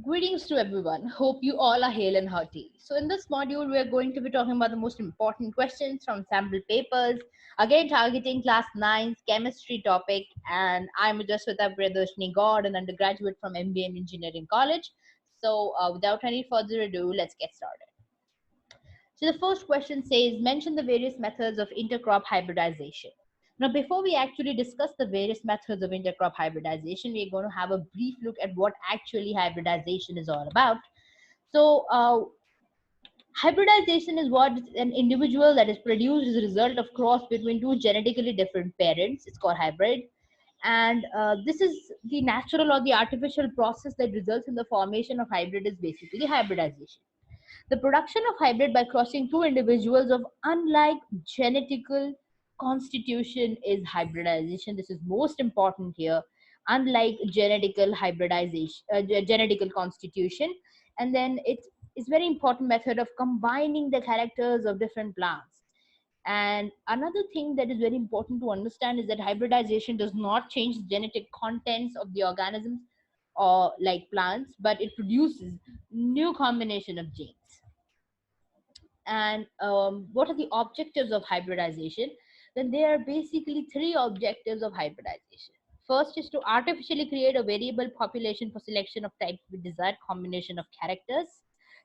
Greetings to everyone. Hope you all are hale and hearty. So, in this module, we are going to be talking about the most important questions from sample papers, again targeting class 9's chemistry topic. And I'm just with our Priyadarshini God, an undergraduate from MBA in Engineering College. So, without any further ado, let's get started. So, the first question says mention the various methods of intercrop hybridization. Now, before we actually discuss the various methods of intercrop hybridization, we're going to have a brief look at what actually hybridization is all about. So, hybridization is what an individual that is produced as a result of cross between two genetically different parents. It's called hybrid. And this is the natural or the artificial process that results in the formation of hybrid is basically hybridization. The production of hybrid by crossing two individuals of unlike genetical constitution is hybridization. This is most important here. Unlike genetical hybridization, genetical constitution, and then it is very important method of combining the characters of different plants. And another thing that is very important to understand is that hybridization does not change the genetic contents of the organisms or like plants, but it produces new combination of genes. And what are the objectives of hybridization? Then there are basically three objectives of hybridization. First is to artificially create a variable population for selection of types with desired combination of characters.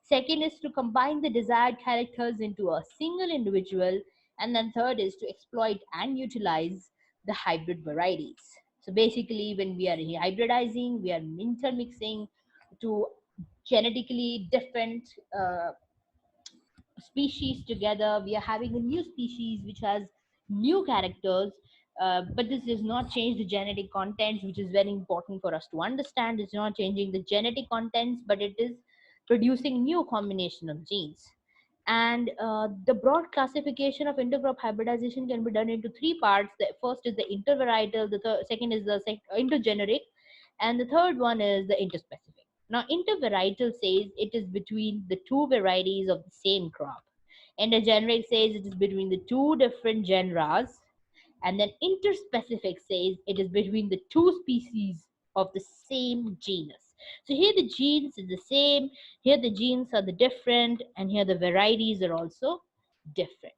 Second is to combine the desired characters into a single individual. And then third is to exploit and utilize the hybrid varieties. So basically, when we are hybridizing, we are intermixing to genetically different species together. We are having a new species which has new characters, but this does not change the genetic contents, which is very important for us to understand. It's not changing the genetic contents, but it is producing new combination of genes. And the broad classification of intercrop hybridization can be done into three parts. The first is the intervarietal, second is the intergeneric, and the third one is the interspecific. Now, intervarietal says it is between the two varieties of the same crop. Intergeneric says it is between the two different genres. And then interspecific says it is between the two species of the same genus. So here the genes is the same, here the genes are the different, and here the varieties are also different.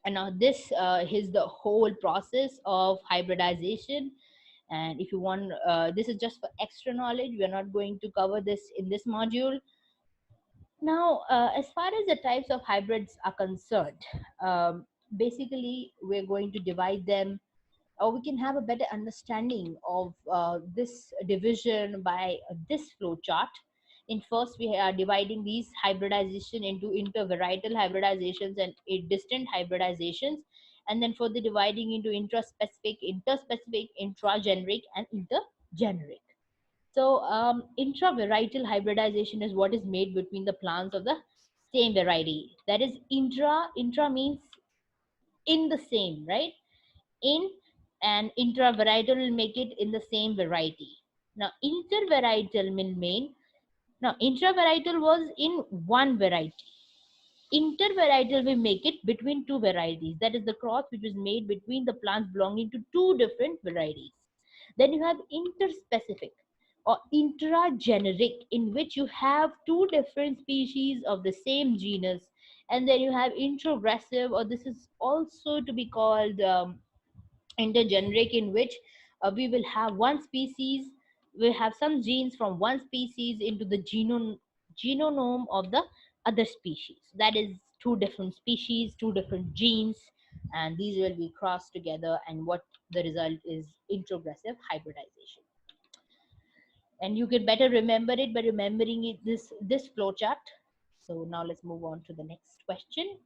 And now this is the whole process of hybridization. And if you want, this is just for extra knowledge. We are not going to cover this in this module. Now, as far as the types of hybrids are concerned, basically we're going to divide them, or we can have a better understanding of this division by this flow chart. In first, we are dividing these hybridization into intervarietal hybridizations and distant hybridizations, and then further dividing into intraspecific, interspecific, intrageneric, and intergeneric. So, intravarietal hybridization is what is made between the plants of the same variety. That is, intra means in the same, right? In, and intravarietal will make it in the same variety. Now, intervarietal will mean, now intravarietal was in one variety. Intervarietal will make it between two varieties. That is the cross which was made between the plants belonging to two different varieties. Then you have interspecific or intrageneric, in which you have two different species of the same genus. And then you have introgressive, or this is also to be called intergeneric, in which we will have one species, we have some genes from one species into the genome of the other species. That is two different species, two different genes, and these will be crossed together, and what the result is introgressive hybridization. And you can better remember it by remembering it, this flow chart. So now let's move on to the next question.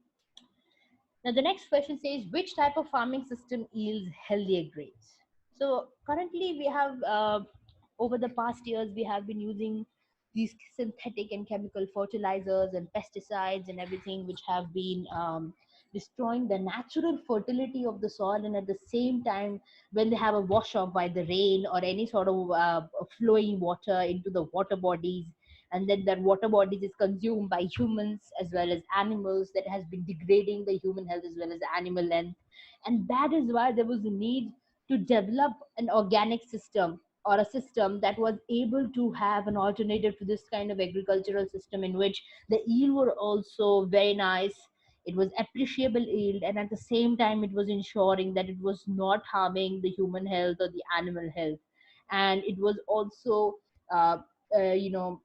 Now, the next question says, which type of farming system yields healthier grades? So, currently, we have, over the past years, we have been using these synthetic and chemical fertilizers and pesticides and everything, which have been destroying the natural fertility of the soil. And at the same time, when they have a wash off by the rain or any sort of flowing water into the water bodies, and then that water bodies is consumed by humans as well as animals, that has been degrading the human health as well as the animal health. And that is why there was a need to develop an organic system or a system that was able to have an alternative to this kind of agricultural system, in which the yield were also very nice, it was appreciable yield, and at the same time it was ensuring that it was not harming the human health or the animal health, and it was also uh, you know,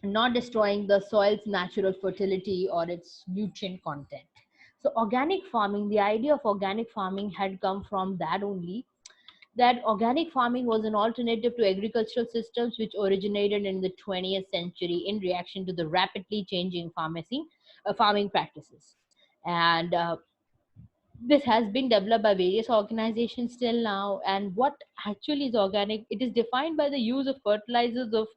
not destroying the soil's natural fertility or its nutrient content. So organic farming, the idea of organic farming had come from that only, that organic farming was an alternative to agricultural systems which originated in the 20th century in reaction to the rapidly changing farming practices. And this has been developed by various organizations till now. And what actually is organic? It is defined by the use of fertilizers of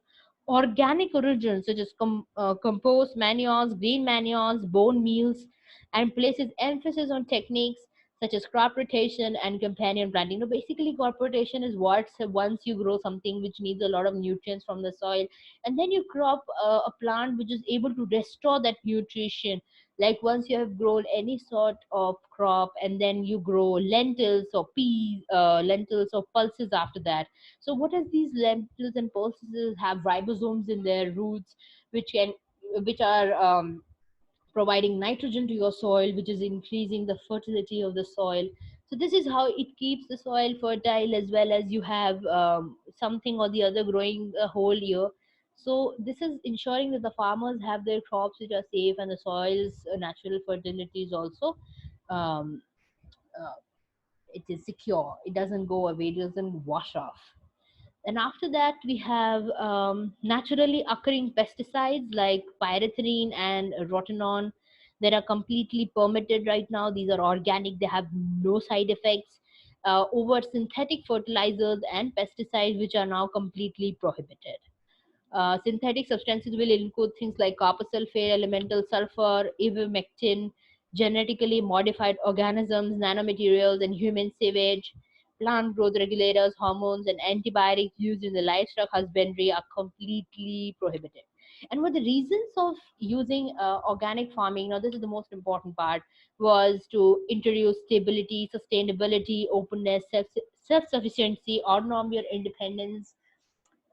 organic origin, such as compost, manures, green manures, bone meals, and places emphasis on techniques such as crop rotation and companion planting. Now, basically, crop rotation is what, once you grow something which needs a lot of nutrients from the soil, and then you crop a plant which is able to restore that nutrition. Like once you have grown any sort of crop, and then you grow lentils or peas, lentils or pulses after that. So what is these lentils and pulses have ribosomes in their roots, which are providing nitrogen to your soil, which is increasing the fertility of the soil. So this is how it keeps the soil fertile, as well as you have something or the other growing the whole year. So this is ensuring that the farmers have their crops which are safe, and the soil's natural fertility is also um, uh, it is secure. It doesn't go away. It doesn't wash off. And after that, we have naturally occurring pesticides like pyrethrin and rotenone that are completely permitted right now. These are organic, they have no side effects over synthetic fertilizers and pesticides, which are now completely prohibited. Synthetic substances will include things like copper sulfate, elemental sulfur, ivermectin, genetically modified organisms, nanomaterials, and human sewage. Plant growth regulators, hormones, and antibiotics used in the livestock husbandry are completely prohibited. And what the reasons of using organic farming, now this is the most important part, was to introduce stability, sustainability, openness, self sufficiency, autonomy or independence,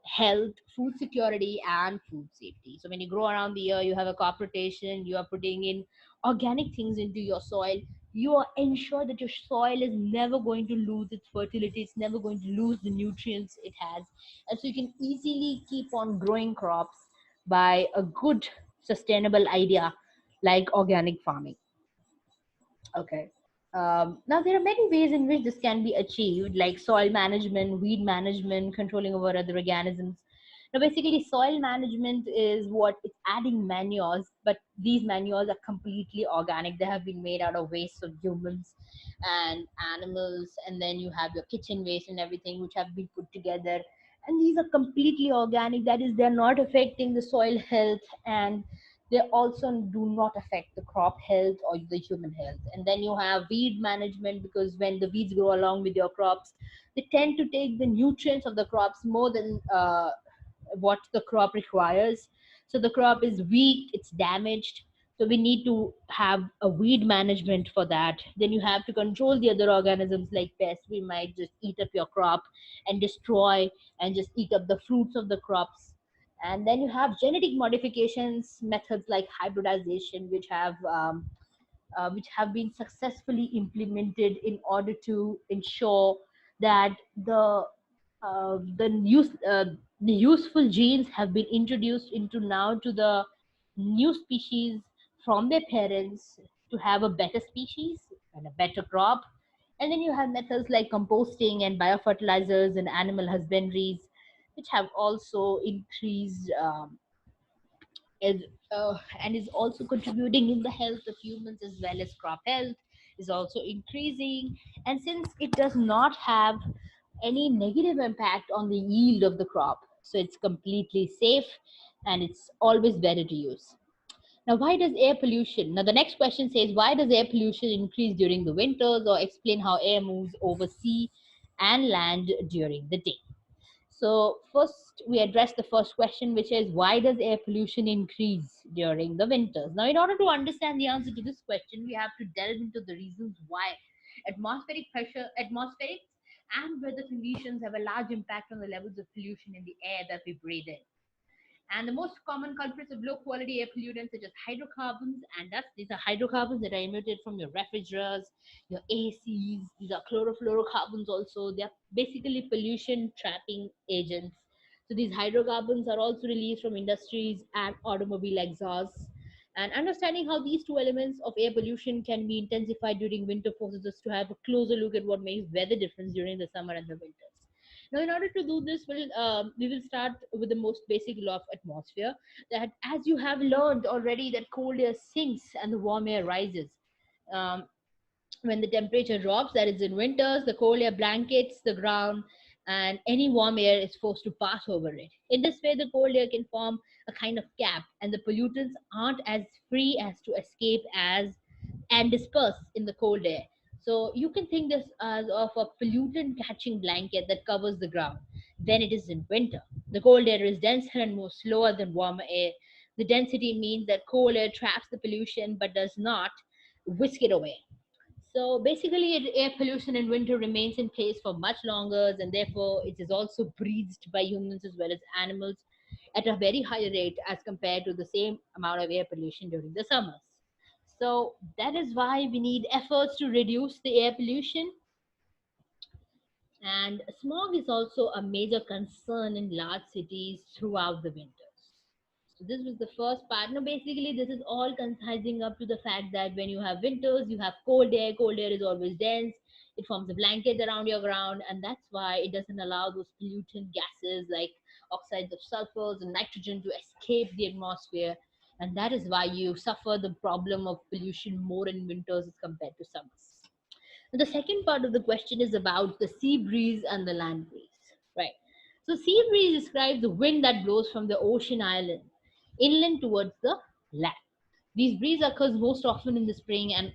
health, food security, and food safety. So when you grow around the year, you have a crop rotation, you are putting in organic things into your soil. You are ensure that your soil is never going to lose its fertility, it's never going to lose the nutrients it has. And so you can easily keep on growing crops by a good sustainable idea like organic farming. Okay. Now, there are many ways in which this can be achieved, like soil management, weed management, controlling over other organisms. Now, basically, soil management is what it's adding manures, but these manures are completely organic. They have been made out of waste of humans and animals, and then you have your kitchen waste and everything, which have been put together. And these are completely organic. That is, they're not affecting the soil health, and they also do not affect the crop health or the human health. And then you have weed management, because when the weeds grow along with your crops, they tend to take the nutrients of the crops more than what the crop requires. So the crop is weak, it's damaged. So we need to have a weed management for that. Then you have to control the other organisms like pests. We might just eat up your crop and destroy and just eat up the fruits of the crops. And then you have genetic modifications methods like hybridization, which have been successfully implemented in order to ensure that the useful genes have been introduced into now to the new species from their parents to have a better species and a better crop. And then you have methods like composting and biofertilizers and animal husbandries, which have also increased is and is also contributing in the health of humans, as well as crop health is also increasing. And since it does not have any negative impact on the yield of the crop, so it's completely safe and it's always better to use. Now, why does air pollution? Now, the next question says, why does air pollution increase during the winters, or explain how air moves over sea and land during the day? So first, we address the first question, which is, why does air pollution increase during the winters? Now, in order to understand the answer to this question, we have to delve into the reasons why. Atmospheric pressure, atmospherics and weather conditions have a large impact on the levels of pollution in the air that we breathe in. And the most common culprits of low quality air pollutants such as hydrocarbons and dust. These are hydrocarbons that are emitted from your refrigerators, your ACs. These are chlorofluorocarbons also. They are basically pollution trapping agents. So these hydrocarbons are also released from industries and automobile exhausts. And understanding how these two elements of air pollution can be intensified during winter forces us to have a closer look at what makes weather difference during the summer and the winters. Now, in order to do this, we will start with the most basic law of atmosphere. That, as you have learned already, that cold air sinks and the warm air rises. Um, when the temperature drops, that is in winters, the cold air blankets the ground, and any warm air is forced to pass over it. In this way, the cold air can form a kind of cap, and the pollutants aren't as free as to escape as and disperse in the cold air. So you can think this as of a pollutant catching blanket that covers the ground. Then it is in winter. The cold air is denser and more slower than warmer air. The density means that cold air traps the pollution but does not whisk it away. So basically, air pollution in winter remains in place for much longer, and therefore it is also breathed by humans as well as animals at a very high rate as compared to the same amount of air pollution during the summers. So that is why we need efforts to reduce the air pollution. And smog is also a major concern in large cities throughout the winters. So this was the first part. Now, basically, this is all concising up to the fact that when you have winters, you have cold air. Cold air is always dense. It forms a blanket around your ground, and that's why it doesn't allow those pollutant gases like oxides of sulfurs and nitrogen to escape the atmosphere. And that is why you suffer the problem of pollution more in winters as compared to summers. The second part of the question is about the sea breeze and the land breeze, right? So, sea breeze describes the wind that blows from the ocean island inland towards the land. These breezes occurs most often in the spring and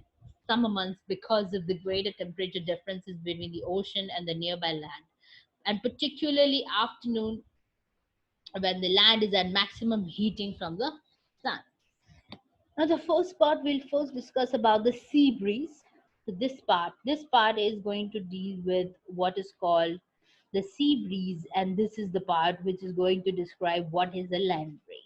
summer months because of the greater temperature differences between the ocean and the nearby land, and particularly afternoon when the land is at maximum heating from the sun. Now, the first part we'll first discuss about the sea breeze. So this part is going to deal with what is called the sea breeze, and this is the part which is going to describe what is a land breeze.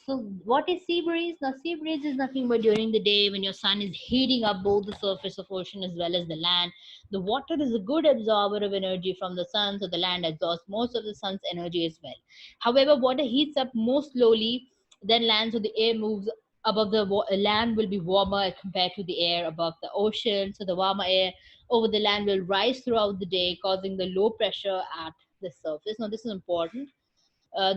So, what is sea breeze? Now, sea breeze is nothing but during the day when your sun is heating up both the surface of ocean as well as the land. The water is a good absorber of energy from the sun, so the land absorbs most of the sun's energy as well. However, water heats up more slowly than land, so the air moves above the land will be warmer compared to the air above the ocean. So, the warmer air over the land will rise throughout the day, causing the low pressure at the surface. Now, this is important.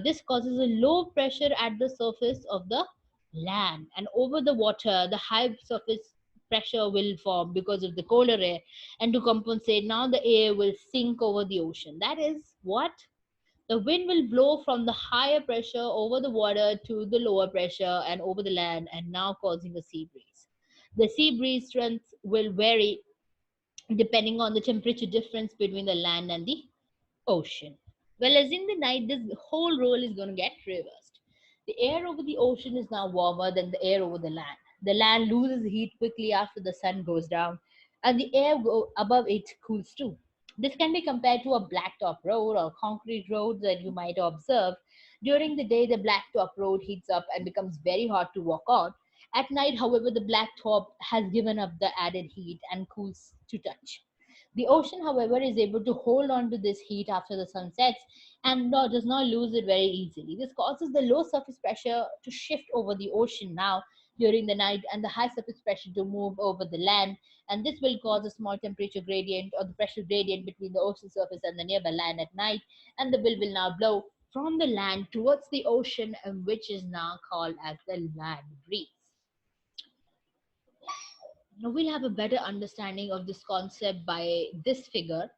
This causes a low pressure at the surface of the land, and over the water the high surface pressure will form because of the colder air. And to compensate, now the air will sink over the ocean. That is what the wind will blow from the higher pressure over the water to the lower pressure and over the land, and now causing a sea breeze. The sea breeze strength will vary depending on the temperature difference between the land and the ocean. Well, as in the night, this whole role is going to get reversed. The air over the ocean is now warmer than the air over the land. The land loses heat quickly after the sun goes down, and the air above it cools too. This can be compared to a blacktop road or concrete road that you might observe. During the day, the blacktop road heats up and becomes very hot to walk on. At night, however, the blacktop has given up the added heat and cools to touch. The ocean, however, is able to hold on to this heat after the sun sets and does not lose it very easily. This causes the low surface pressure to shift over the ocean now during the night, and the high surface pressure to move over the land. And this will cause a small temperature gradient or the pressure gradient between the ocean surface and the nearby land at night. And the wind will now blow from the land towards the ocean, and which is now called as the land breeze. Now we'll have a better understanding of this concept by this figure.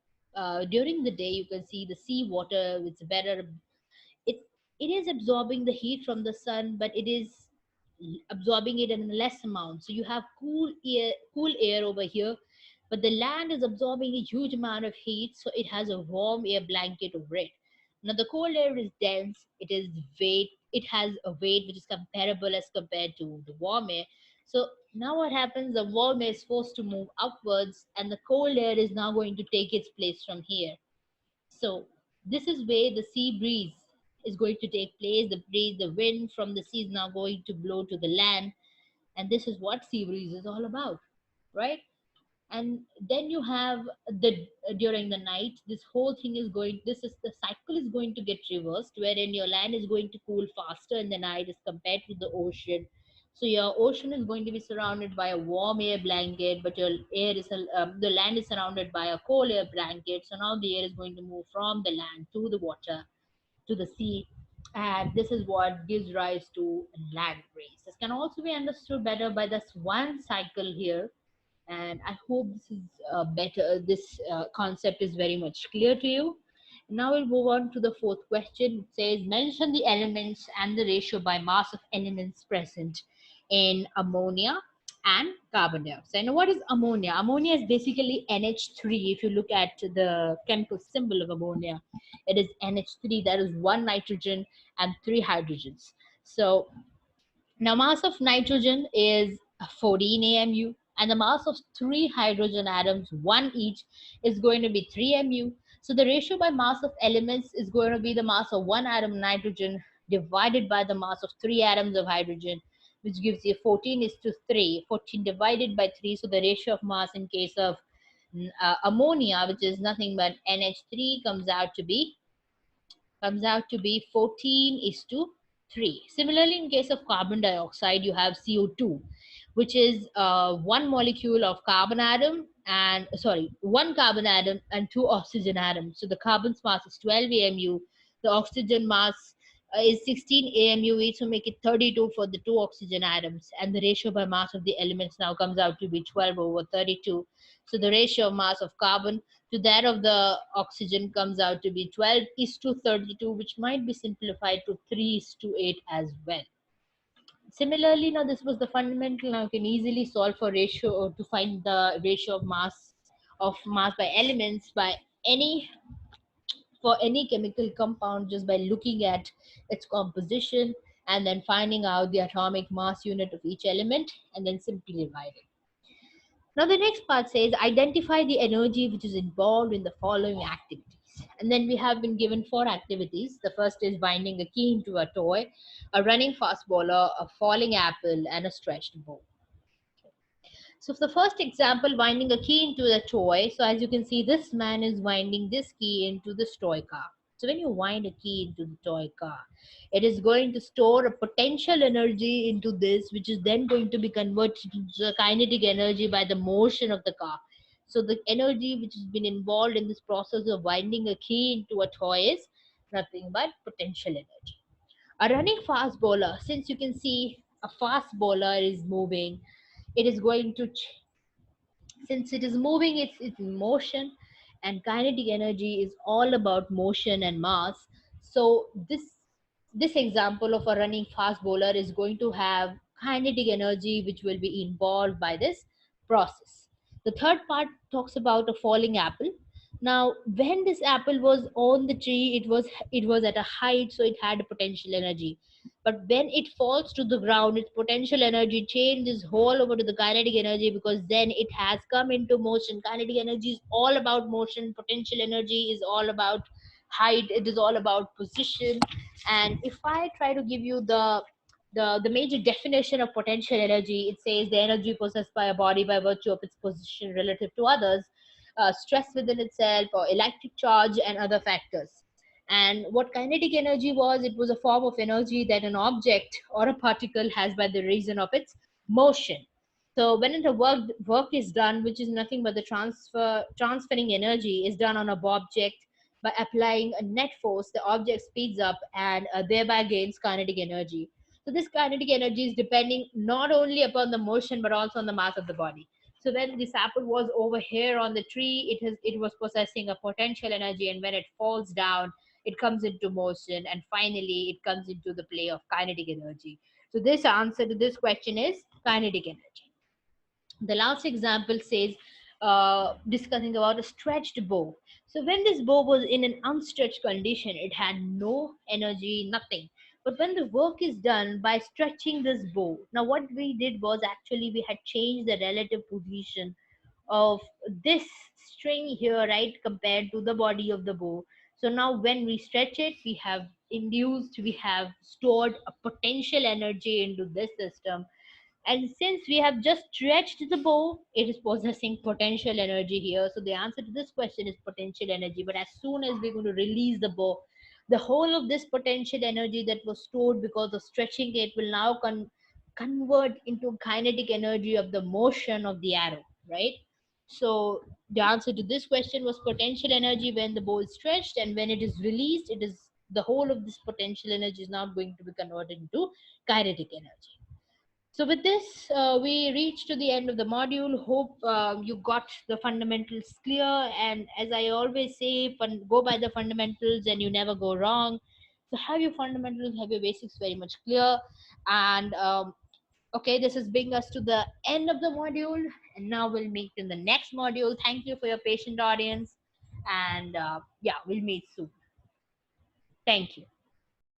During the day, you can see the sea water. It's better. It it is absorbing the heat from the sun, but it is absorbing it in less amount. So you have cool air over here, but the land is absorbing a huge amount of heat, so it has a warm air blanket over it. Now the cold air is dense. It has a weight which is comparable as compared to the warm air. So now what happens? The warm air is forced to move upwards, and the cold air is now going to take its place from here. So this is where the sea breeze is going to take place. The wind from the sea is now going to blow to the land, and this is what sea breeze is all about, right? And then you have the during the night, this whole thing is going. This is the cycle is going to get reversed, wherein your land is going to cool faster in the night as compared to the ocean. So your ocean is going to be surrounded by a warm air blanket, but your the land is surrounded by a cold air blanket. So now the air is going to move from the land to the water, to the sea, and this is what gives rise to land breeze. This can also be understood better by this one cycle here, and I hope this is better. This concept is very much clear to you. Now we'll move on to the fourth question. It says, mention the elements and the ratio by mass of elements present in ammonia and carbon dioxide. Now, what is ammonia? Ammonia is basically NH3. If you look at the chemical symbol of ammonia, it is NH3. That is one nitrogen and three hydrogens. So now, mass of nitrogen is 14 AMU, and the mass of three hydrogen atoms, one each, is going to be 3 MU. So, the ratio by mass of elements is going to be the mass of one atom nitrogen divided by the mass of three atoms of hydrogen, which gives you 14 is to 3. 14 divided by 3. So, the ratio of mass in case of ammonia, which is nothing but NH3, comes out to be 14 is to 3. Similarly, in case of carbon dioxide, you have CO2, which is one molecule of carbon atom and one carbon atom and two oxygen atoms. So the carbon's mass is 12 AMU, the oxygen mass is 16 AMU each, so make it 32 for the two oxygen atoms. And the ratio by mass of the elements now comes out to be 12 over 32. So the ratio of mass of carbon to that of the oxygen comes out to be 12 is to 32, which might be simplified to 3 is to 8 as well. Similarly, now this was the fundamental. Now you can easily solve for ratio or to find the ratio of mass by elements by any for any chemical compound just by looking at its composition and then finding out the atomic mass unit of each element and then simply dividing. Now, the next part says identify the energy which is involved in the following activities. And then we have been given four activities. The first is binding a key into a toy, a running fast bowler, a falling apple, and a stretched bow. So, for the first example, winding a key into the toy. So, as you can see, this man is winding this key into this toy car. So, when you wind a key into the toy car, it is going to store a potential energy into this, which is then going to be converted into kinetic energy by the motion of the car. So, the energy which has been involved in this process of winding a key into a toy is nothing but potential energy. A running fast bowler, since you can see a fast bowler is moving, it is going to since it is moving, it's in motion, and kinetic energy is all about motion and mass. So this example of a running fast bowler is going to have kinetic energy which will be involved by this process. The third part talks about a falling apple. Now when this apple was on the tree, it was at a height, so it had a potential energy. But when it falls to the ground, its potential energy changes whole over to the kinetic energy, because then it has come into motion. Kinetic energy is all about motion, potential energy is all about height, it is all about position. And if I try to give you the major definition of potential energy, it says the energy possessed by a body by virtue of its position relative to others, stress within itself, or electric charge and other factors. And what kinetic energy was, it was a form of energy that an object or a particle has by the reason of its motion. So when the work is done, which is nothing but the transferring energy is done on a object by applying a net force, the object speeds up and thereby gains kinetic energy. So this kinetic energy is depending not only upon the motion but also on the mass of the body. So when this apple was over here on the tree, it was possessing a potential energy, and when it falls down, it comes into motion, and finally it comes into the play of kinetic energy. So this answer to this question is kinetic energy. The last example says, discussing about a stretched bow. So when this bow was in an unstretched condition, it had no energy, nothing. But when the work is done by stretching this bow, now what we did was actually we had changed the relative position of this string here, right, compared to the body of the bow. So now when we stretch it, we have stored a potential energy into this system. And since we have just stretched the bow, it is possessing potential energy here. So the answer to this question is potential energy. But as soon as we're going to release the bow, the whole of this potential energy that was stored because of stretching it will now convert into kinetic energy of the motion of the arrow, right? So the answer to this question was potential energy when the bow is stretched, and when it is released, it is the whole of this potential energy is now going to be converted into kinetic energy. So with this, we reach to the end of the module. Hope you got the fundamentals clear. And as I always say, go by the fundamentals and you never go wrong. So have your fundamentals, have your basics very much clear. And okay, this is bringing us to the end of the module. And now we'll meet in the next module. Thank you for your patient audience. And yeah, we'll meet soon. Thank you.